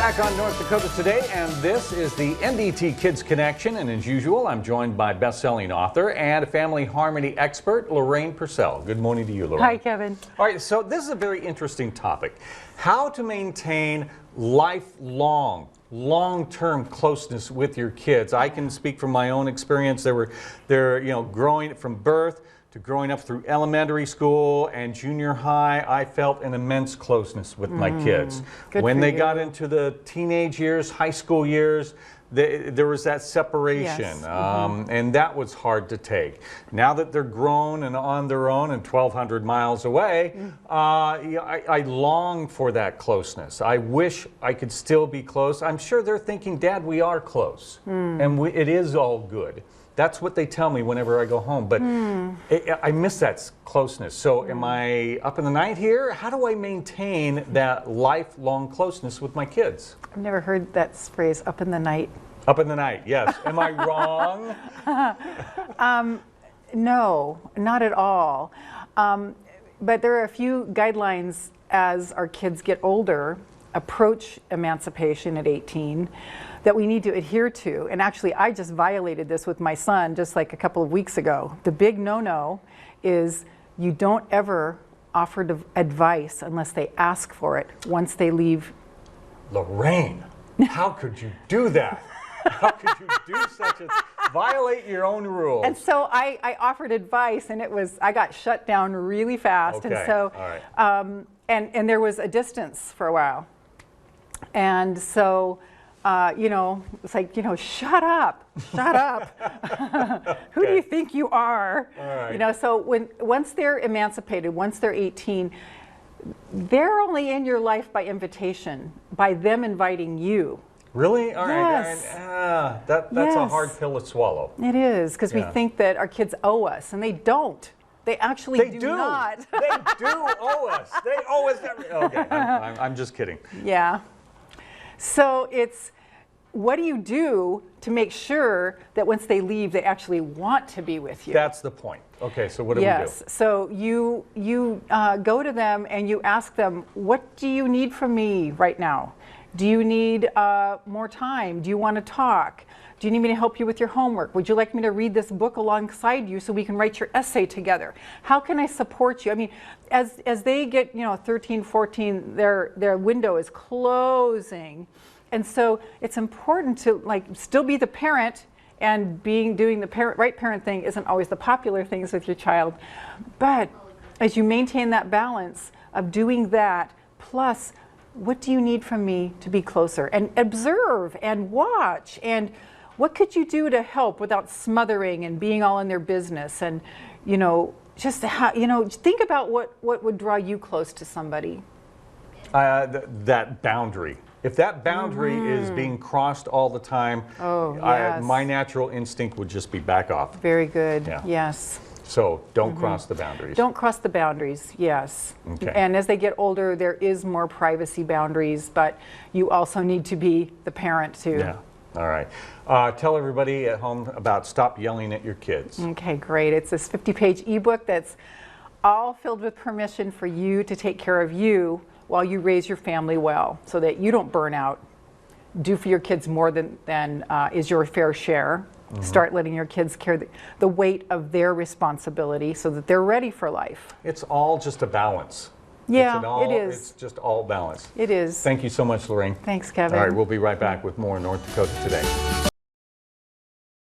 Back on North Dakota Today, and this is the NDT Kids Connection, and as usual, I'm joined by best-selling author and family harmony expert, Lorraine Pursell. Good morning to you, Lorraine. Hi, Kevin. All right, so this is a very interesting topic. How to maintain lifelong, long-term closeness with your kids. I can speak from my own experience. They're growing from birth to growing up through elementary school and junior high. I felt an immense closeness with my kids. When they got into the teenage years, high school years, there was that separation, Yes. and that was hard to take. Now that they're grown and on their own and 1,200 miles away, I long for that closeness. I wish I could still be close. I'm sure they're thinking, Dad, we are close, and it is all good. That's what they tell me whenever I go home, but I miss that closeness. So am I up in the night here? How do I maintain that lifelong closeness with my kids? I've never heard that phrase, up in the night. Up in the night, yes. Am I wrong? No, not at all. But there are a few guidelines as our kids get older, approach emancipation at 18, that we need to adhere to. And actually, I just violated this with my son just like a couple of weeks ago. The big no-no is you don't ever offer advice unless they ask for it once they leave. Lorraine, how could you do that? How could you do such a violate your own rules? And so I offered advice, and I got shut down really fast. Okay. And so, all right. and there was a distance for a while. And so, it's like, shut up. Who do you think you are? All right. So once they're emancipated, once they're 18, they're only in your life by invitation, by them inviting you. Really? All right. Yes. That's a hard pill to swallow. It is, because we think that our kids owe us, and they don't. They actually do not. They do owe us. They owe us everything. Okay, I'm just kidding. Yeah. So it's, what do you do to make sure that once they leave, they actually want to be with you? That's the point. Okay, so what do we do? Yes. So you go to them and you ask them, what do you need from me right now? Do you need more time? Do you want to talk? Do you need me to help you with your homework? Would you like me to read this book alongside you so we can write your essay together? How can I support you? I mean, as they get 13, 14, their window is closing. And so it's important to still be the parent, and doing the right parent thing isn't always the popular things with your child. But as you maintain that balance of doing that, plus what do you need from me to be closer? And observe and watch, and what could you do to help without smothering and being all in their business? And just think about what would draw you close to somebody. That boundary. If that boundary is being crossed all the time, my natural instinct would just be back off. Very good. Yeah. Yes. So don't cross the boundaries. Don't cross the boundaries, yes. Okay. And as they get older, there is more privacy boundaries, but you also need to be the parent too. Yeah. All right. Tell everybody at home about Stop Yelling at Your Kids. Okay, great. It's this 50-page ebook that's all filled with permission for you to take care of you while you raise your family well, so that you don't burn out. Do for your kids more than is your fair share. Start letting your kids carry the weight of their responsibility so that they're ready for life. It's all just a balance. Yeah, it is. It's just all balance. It is. Thank you so much, Lorraine. Thanks, Kevin. All right, we'll be right back with more North Dakota Today.